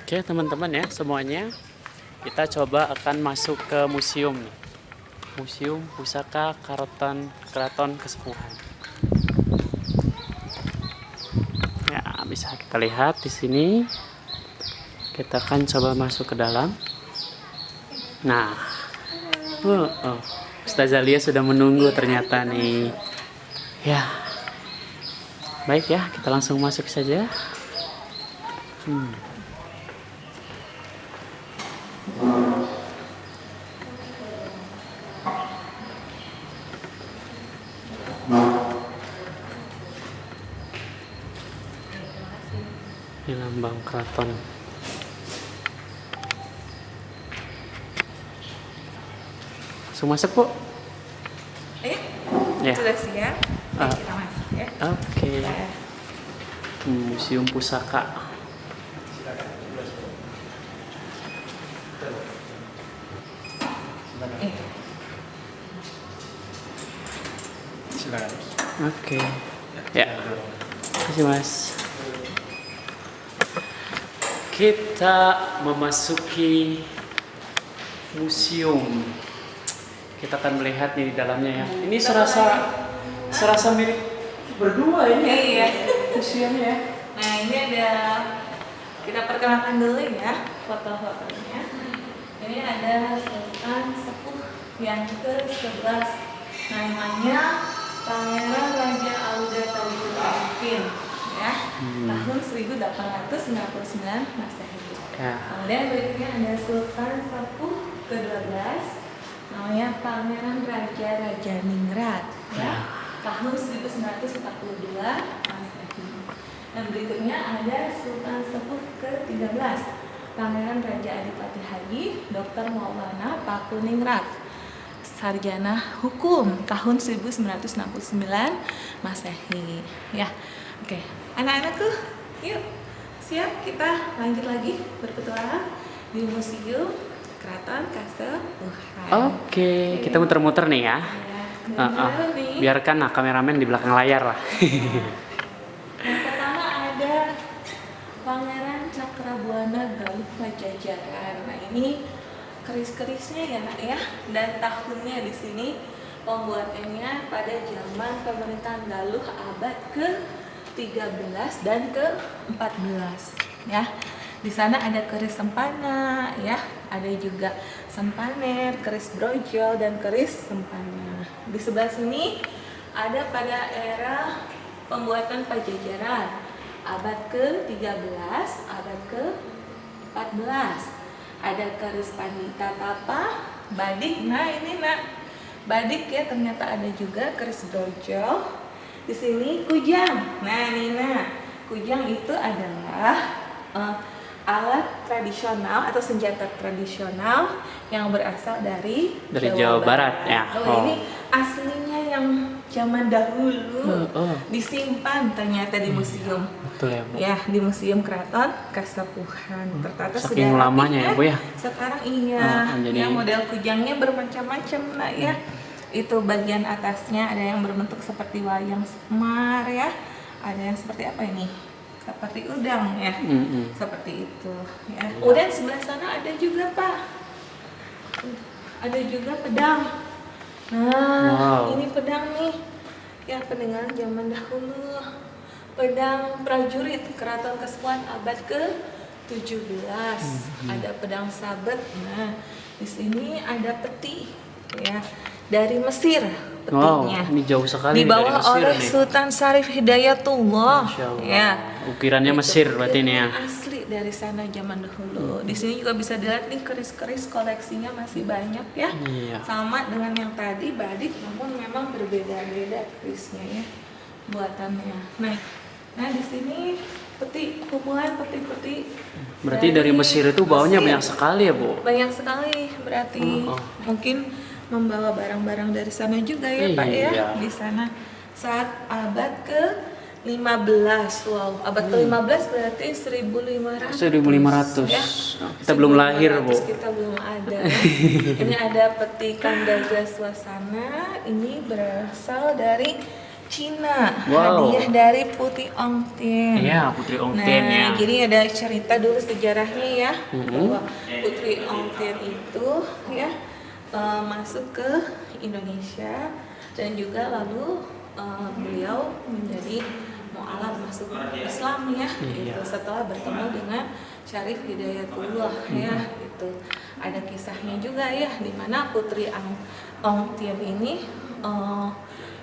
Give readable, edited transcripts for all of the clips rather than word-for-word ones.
Oke teman-teman ya semuanya, kita coba akan masuk ke museum nih. Museum Pusaka Keraton Kasepuhan. Ya, bisa kita lihat di sini. Kita akan coba masuk ke dalam. Nah, Ustazah Lia sudah menunggu ternyata nih. Ya, baik ya, kita langsung masuk saja. Ini lambang keraton. Langsung masuk, Bu. Ayo, Ya. sudah siap? Ayo kita masuk ya. Oke. Museum Pusaka. Silakan. Oke. Ya. Terima kasih, Mas. Kita memasuki museum. Kita akan melihat nih di dalamnya ya. Ini serasa mirip berdua ini. Iya. Museumnya ya. Nah ini ada, kita perkenalkan dulu ya foto-fotonya. Ini ada Sultan Sepuh yang ke-11, namanya Pangeran Raja Auda Tauhid Arifin ya, tahun 1899 Masehi. Ya. Kemudian berikutnya ada Sultan Sepuh ke-12, namanya Pangeran Raja Ningrat ya, tahun 1942 Masehi. Dan berikutnya ada Sultan Sepuh ke-13, Pangeran Raja Adipati Haji Dr. Maulana Pakuningrat, sarjana hukum, tahun 1969 Masehi. Ya, oke. Anak-anakku, yuk siap, kita lanjut lagi berpetualang di Museum Keraton Kasepuhan. Oke, kita muter-muter nih ya. Nih. Biarkan kameramen di belakang layar lah. Yang pertama ada Pangeran Cakrabuana Galuh Pajajaran. Nah ini keris-kerisnya ya nak ya, dan tahunnya di sini pembuatannya pada zaman pemerintahan Galuh abad ke-13 dan ke-14 ya. Di sana ada keris sempana ya, ada juga sempaner, keris brojol dan keris sempana. Di sebelah sini ada pada era pembuatan Pajajaran abad ke-13, abad ke-14. Ada keris Pandita Tapa, badik. Nah ini nak, badik ya, ternyata ada juga keris brojol. Di sini kujang. Nah ini nak, kujang itu adalah alat tradisional atau senjata tradisional yang berasal dari Jawa Barat ya. Ini aslinya yang zaman dahulu disimpan ternyata di museum. Betul ya, Bu. Ya, di Museum Keraton Kasepuhan. Ternyata Saking sudah lamanya rapih ya, Bu ya. Sekarang iya, jadi ya model kujangnya bermacam-macam lah ya. Itu bagian atasnya ada yang berbentuk seperti wayang semar ya. Ada yang seperti apa ini? Seperti udang ya. Seperti itu ya. Kemudian sebelah sana ada juga, Pak. Ada juga pedang. Nah, ini pedang nih. Ya, peninggalan zaman dahulu. Pedang prajurit Keraton Kasepuhan abad ke-17. Ada pedang sabet. Nah, di sini ada peti ya, dari Mesir petinya. Ini jauh sekali Dibawa dari Mesir oleh nih. Sultan Syarif Hidayatullah. Masya Allah. Ya. Ukirannya Mesir berarti ini ya. Asli dari sana zaman dahulu. Di sini juga bisa dilihat nih keris-keris koleksinya masih banyak ya. Iya. Sama dengan yang tadi badik, namun memang berbeda-beda kerisnya ya, buatannya. Nah di sini peti, kumpulan peti-peti. Berarti dari Mesir itu bawanya Mesir. banyak sekali ya, Bu? Banyak sekali berarti. Mungkin membawa barang-barang dari sana juga ya, Pak ya. Iya. Di sana saat abad ke-15. Wow, abad ke-15 berarti 1500. 1500. Ya. Kita belum lahir, Bu. Kita belum ada. Ini ada peti Kandaga Swasana. Ini berasal dari Cina, Wow. hadiah dari Putri Ongtian. Iya, Putri Ongtian Nah, ya. jadi ada cerita dulu sejarahnya ya, Mhm. bahwa Putri Ongtian itu ya masuk ke Indonesia dan juga lalu beliau menjadi mu'alaf masuk Islam ya, Iya. gitu. Setelah bertemu dengan Syarif Hidayatullah ya, gitu. Ada kisahnya juga ya, di mana Putri Ongtian ini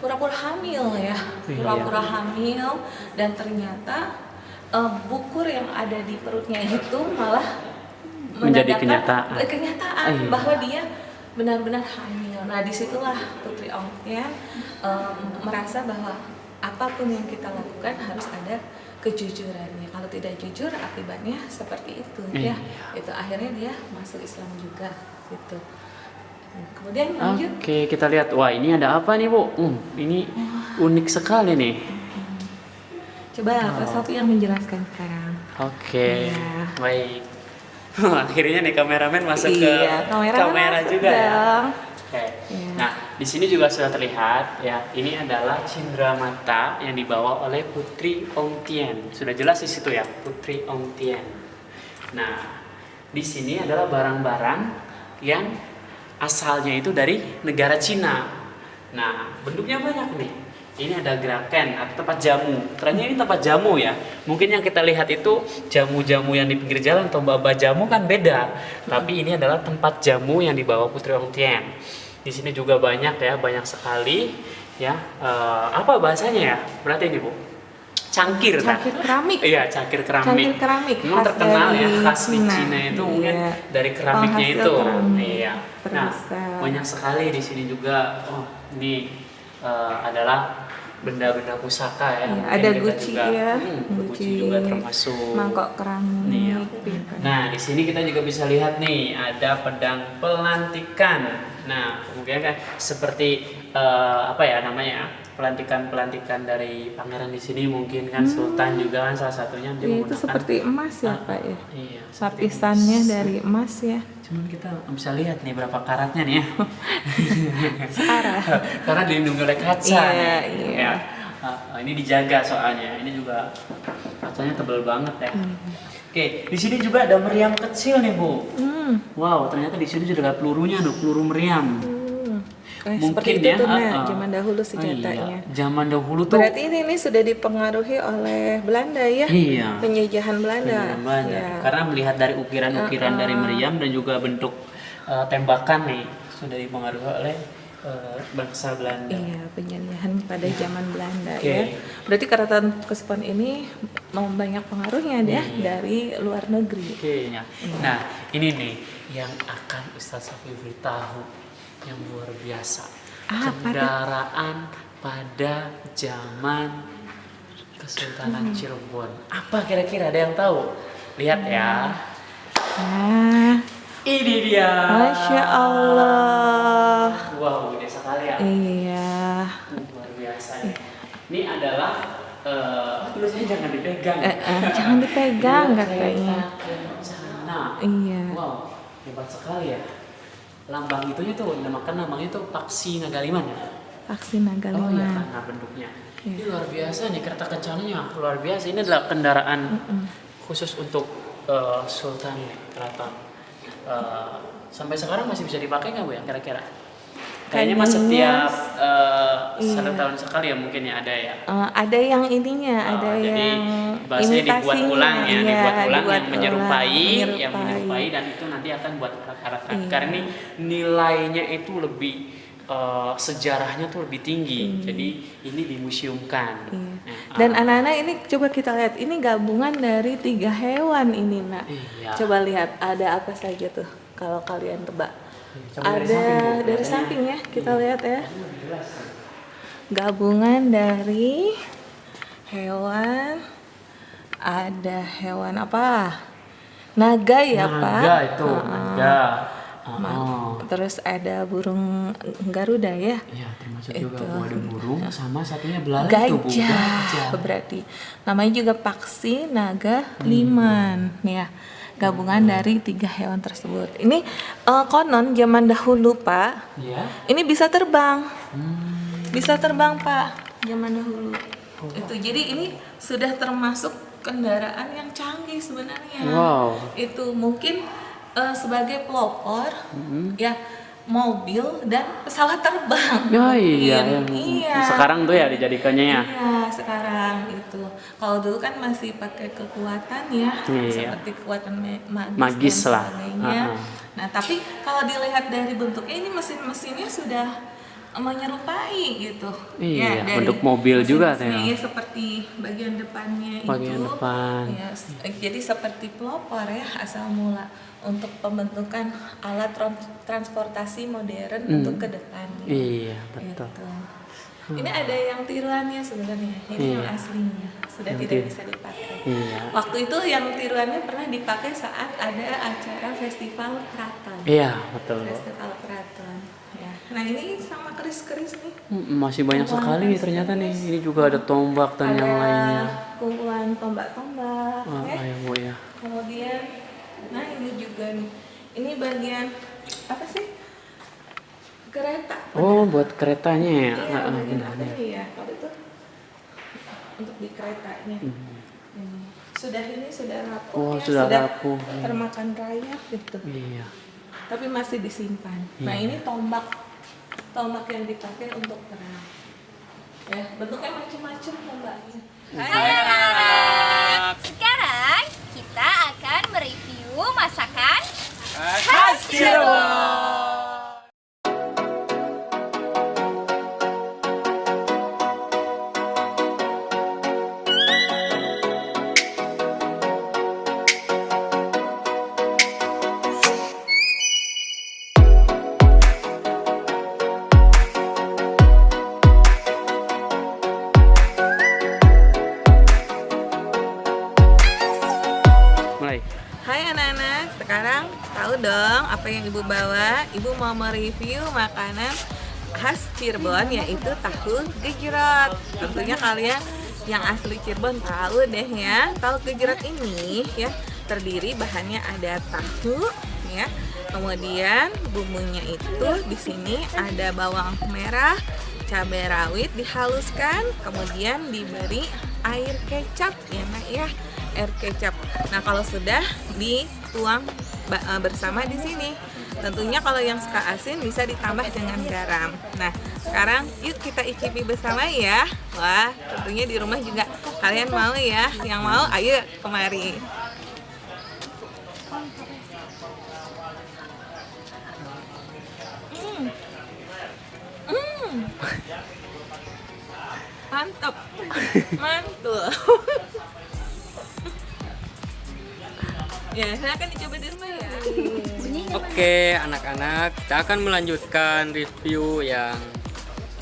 pura-pura hamil ya, pura-pura hamil, dan ternyata bukur yang ada di perutnya itu malah Menjadi menandakan kenyataan. Iya. bahwa dia benar-benar hamil. Nah, disitulah Putri Ongtian merasa bahwa apapun yang kita lakukan harus ada kejujurannya. Kalau tidak jujur, akibatnya seperti itu ya. Itu akhirnya dia masuk Islam juga gitu. Kemudian lanjut. Oke, kita lihat. Wah, ini ada apa nih, Bu? Ini unik sekali nih. Coba Pak Sofi yang menjelaskan sekarang. Oke, Iya. baik. Akhirnya nih kameramen masuk Iya, ke kameramen kamera masuk juga ya. dong. Oke. Iya. Nah, di sini juga sudah terlihat ya. Ini adalah cindramata yang dibawa oleh Putri Ongtian. Sudah jelas di situ ya, Putri Ongtian. Nah, di sini adalah barang-barang yang asalnya itu dari negara Cina. Nah, bentuknya banyak nih. Ini ada gerakan atau tempat jamu. Ternyata ini tempat jamu ya. Mungkin yang kita lihat itu jamu-jamu yang di pinggir jalan atau mbak-mbak jamu kan beda. Tapi ini adalah tempat jamu yang dibawa Putri Ongtian. Di sini juga banyak ya, banyak sekali ya. Apa bahasanya ya? Berarti ini Bu, cangkir kan? Cangkir keramik. Iya, cangkir keramik. Cangkir keramik Memang khas terkenal ya, dari khas di Cina. Cina itu mungkin Iya. dari keramiknya Penghasil itu. keramik. Iya. Nah, Perisa. banyak sekali di sini juga. Oh, ini adalah benda-benda pusaka ya. Iya, Mungkin ada kita guci juga, ya, Guci juga termasuk. mangkok keramik. Iya. gitu. Nah, di sini kita juga bisa lihat nih ada pedang pelantikan. Nah, kemudian kan seperti apa ya namanya? Pelantikan dari pangeran di sini mungkin kan Sultan juga kan salah satunya dia Iya, itu menggunakan seperti emas ya Pak ya. Iya, seperti Lapisannya emas. dari emas ya. Cuman kita bisa lihat nih berapa karatnya nih ya. Searah. Karena dilindungi oleh kaca Iya, nih. iya. Ya. Ini dijaga soalnya. Ini juga kacanya tebel banget ya. Oke, di sini juga ada meriam kecil nih, Bu. Wow, ternyata di sini juga ada pelurunya, ada peluru meriam. Seperti itu tuh nah, uh-uh. zaman dahulu Oh, senjatanya. iya. Zaman dahulu tuh Berarti ini sudah dipengaruhi oleh Belanda ya? Iya. Penjajahan Belanda. Penjajahan Belanda. Ya. Karena melihat dari ukiran-ukiran dari meriam dan juga bentuk tembakan nih sudah dipengaruhi oleh bangsa Belanda. Iya, penjajahan pada zaman Belanda Oke. ya. Berarti karatan Kesepon ini mau banyak pengaruhnya ya dari luar negeri. Oke, ya. Nah, ini nih yang akan Ustaz Sofi beritahu yang luar biasa. Kendaraan pada zaman Kesultanan Cirebon. Apa kira-kira ada yang tahu? Lihat ya. Nah, Ini dia. Masya Allah. Wow, gede sekali ya. Iya. Luar biasa nih. Ini adalah tulisnya jangan dipegang. Jangan dipegang Dua katanya. kereta kencana. Iya. Wow, hebat sekali ya. Lambang itunya tuh namanya tuh Paksi Nagaliman ya. Vaksin Oh iya, Nagalima. karena bentuknya. Iya. Ini luar biasa nih kereta kencananya, luar biasa. Ini adalah kendaraan khusus untuk Sultan nih, keraton. Sampai sekarang masih bisa dipakai nggak Bu ya kira-kira? Kayaknya mas setiap satu tahun sekali ya mungkin ya ada ya. Ada yang ininya, ada Jadi yang bahasanya dibuat imitasinya, ulang ya, iya, dibuat ulang dibuat yang menyerupai, menyerupai. dan itu nanti akan buat alat-alat. Iya. Karena ini nilainya itu lebih sejarahnya tuh lebih tinggi. Jadi ini dimuseumkan. Iya. Nah, Dan anak-anak ini coba kita lihat, ini gabungan dari 3 hewan ini nak. Iya. Coba lihat ada apa saja tuh kalau kalian tebak. Coba Ada dari dari samping, Bu. samping ya, kita lihat ya. lebih jelas. Gabungan dari hewan, ada hewan apa? Naga ya Pak? Naga itu, naga. Terus ada burung Garuda ya? Iya, termasuk juga Itu. ada burung sama satunya belalai tuh Bu. Gajah berarti. Namanya juga Paksi Naga Liman ya. Gabungan dari 3 hewan tersebut. Ini konon zaman dahulu Pak, Iya. ini bisa terbang. Bisa terbang Pak. zaman dahulu. Itu jadi ini sudah termasuk kendaraan yang canggih sebenarnya. Wow. Itu mungkin sebagai pelopor ya mobil dan pesawat terbang. Ya iya, Mungkin. Iya. Sekarang tuh ya dijadikannya ya. Iya, sekarang itu. Kalau dulu kan masih pakai kekuatan ya, Iya. seperti kekuatan Magis dan lah. sebagainya. Nah, tapi kalau dilihat dari bentuknya ini mesin-mesinnya sudah menyerupai gitu. Iya, dari bentuk mobil juga tuh ya. mesin-mesinnya, iya, seperti bagian depannya Bagian itu. depan. Ya, jadi seperti pelopor ya asal mula untuk pembentukan alat transportasi modern untuk ke depannya. Iya, betul. Gitu. Ini ada yang tiruannya sebenarnya, ini yang aslinya sudah tidak bisa dipakai. Iya. Waktu itu yang tiruannya pernah dipakai saat ada acara festival keraton. Iya, betul. Festival keraton. Ya. Nah ini sama keris-keris nih. Masih banyak sekali nih ternyata nih. Ini juga ada tombak dan yang lainnya. Kumpulan tombak-tombak. Oh, ya. ayo Bu ya. Kemudian, nah ini juga nih. Ini bagian apa sih? Kereta. Oh, buat keretanya ya. Iya, bagian Benar, apa ya. nih ya? Kalau itu untuk di keretanya. Ini sudah rapuh. Oh, ya, sudah rapuh. termakan rayap gitu. Iya. Tapi masih disimpan. Nah ini tombak yang dipakai untuk perang. Ya, bentuknya macam-macam tombaknya. Hai anak-anak, sekarang kita akan mereview masakan khas Cirebon. Mulai. Hai anak-anak, sekarang tahu dong apa yang ibu bawa? Ibu mau mereview makanan khas Cirebon yaitu tahu gejrot. Tentunya kalian yang asli Cirebon tahu deh ya. Tahu gejrot ini ya terdiri bahannya ada tahu ya. Kemudian bumbunya itu di sini ada bawang merah, cabai rawit dihaluskan, kemudian diberi air kecap ya nak ya, air kecap. Nah kalau sudah dituang bersama di sini, tentunya kalau yang suka asin bisa ditambah dengan garam. Nah sekarang yuk kita icipi bersama ya. Wah tentunya di rumah juga kalian mau ya, yang mau ayo kemari. Mantap, mantul. Ya, saya akan dicoba di rumah ya. Oke, anak-anak, kita akan melanjutkan review yang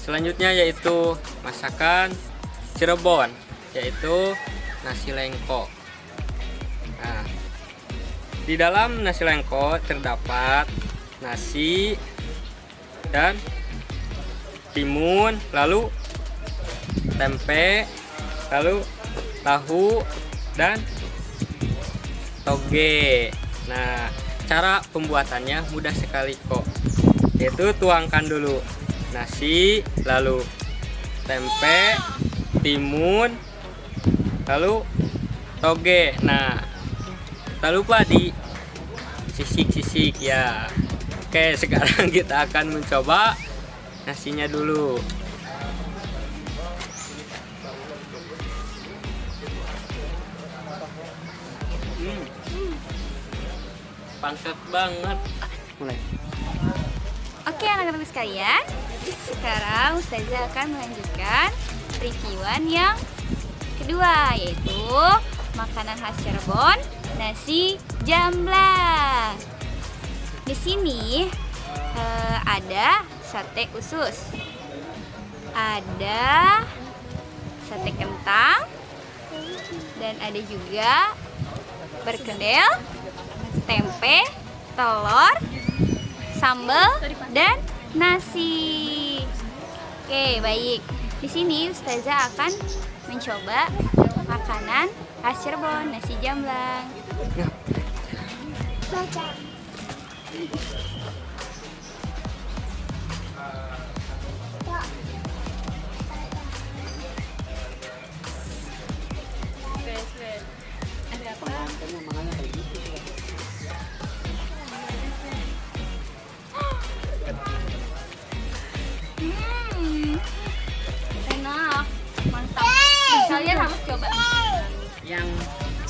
selanjutnya yaitu masakan Cirebon, yaitu nasi lengko. Nah, di dalam nasi lengko terdapat nasi dan timun, lalu tempe, lalu tahu dan toge. Nah, cara pembuatannya mudah sekali kok. Yaitu tuangkan dulu nasi, lalu tempe, timun, lalu toge. Nah, tak lupa di sisik-sisik ya. Oke, sekarang kita akan mencoba nasinya dulu. Pangsat banget. Mulai. Oke anak-anak sekalian, sekarang Ustazah akan melanjutkan reviewan yang kedua, yaitu makanan khas Cirebon, nasi jamblang. Di sini ada sate usus, ada sate kentang, dan ada juga perkedel, tempe, telur, sambal, dan nasi. Oke, baik. Di sini Ustazah akan mencoba makanan khas Cirebon, nasi jamblang.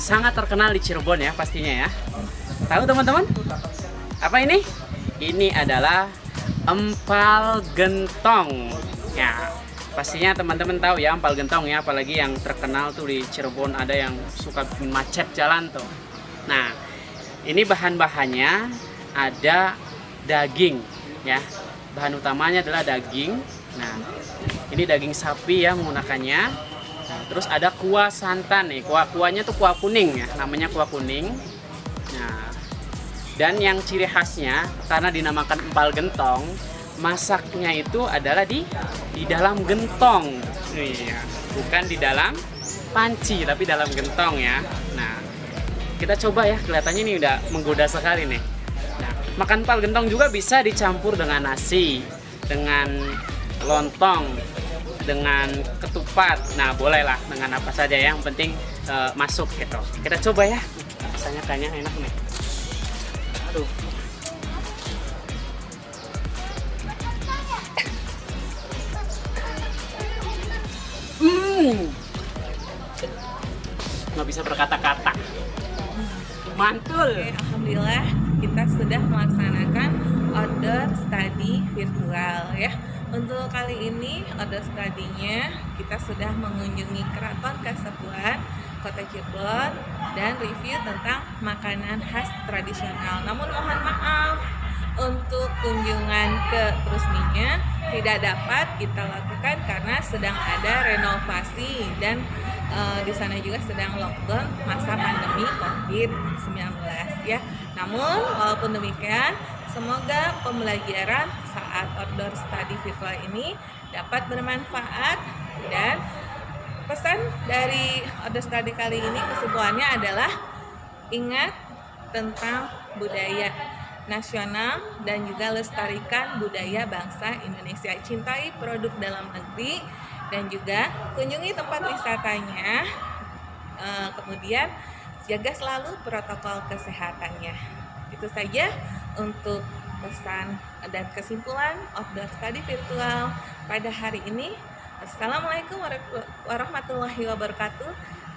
sangat terkenal di Cirebon ya pastinya ya. Tahu teman-teman? Apa ini? Ini adalah empal gentong. Ya, pastinya teman-teman tahu ya empal gentong ya, apalagi yang terkenal tuh di Cirebon ada yang suka bikin macet jalan tuh. Nah, ini bahan-bahannya ada daging ya. Bahan utamanya adalah daging. Nah, ini daging sapi ya menggunakannya. Nah, terus ada kuah santan nih. Kuahnya tuh kuah kuning ya, namanya kuah kuning. Nah, dan yang ciri khasnya karena dinamakan empal gentong, masaknya itu adalah di dalam gentong. Iya, bukan di dalam panci tapi dalam gentong ya. Nah, kita coba ya, kelihatannya ini udah menggoda sekali nih. Nah, makan empal gentong juga bisa dicampur dengan nasi, dengan lontong, dengan ketupat. Nah, bolehlah dengan apa saja ya, yang penting masuk gitu. Kita coba ya. Rasanya kayaknya enak nih. Aduh. Nggak bisa berkata-kata. Mantul. Oke, alhamdulillah kita sudah melaksanakan outdoor study virtual ya. Untuk kali ini outdoor study-nya kita sudah mengunjungi Keraton Kasepuhan, Kota Cirebon, dan review tentang makanan khas tradisional. Namun mohon maaf, untuk kunjungan ke Trusminya tidak dapat kita lakukan karena sedang ada renovasi dan di sana juga sedang lockdown masa pandemi COVID-19 ya. Namun walaupun demikian, semoga pembelajaran saat outdoor study virtual ini dapat bermanfaat, dan pesan dari outdoor study kali ini kesimpulannya adalah ingat tentang budaya nasional dan juga lestarikan budaya bangsa Indonesia. Cintai produk dalam negeri dan juga kunjungi tempat wisatanya. Kemudian jaga selalu protokol kesehatannya. Itu saja untuk pesan dan kesimpulan outdoor study virtual pada hari ini. Assalamualaikum warahmatullahi wabarakatuh.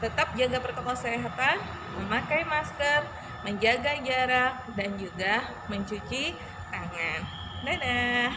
Tetap jaga protokol kesehatan, memakai masker, menjaga jarak, dan juga mencuci tangan. Dadah.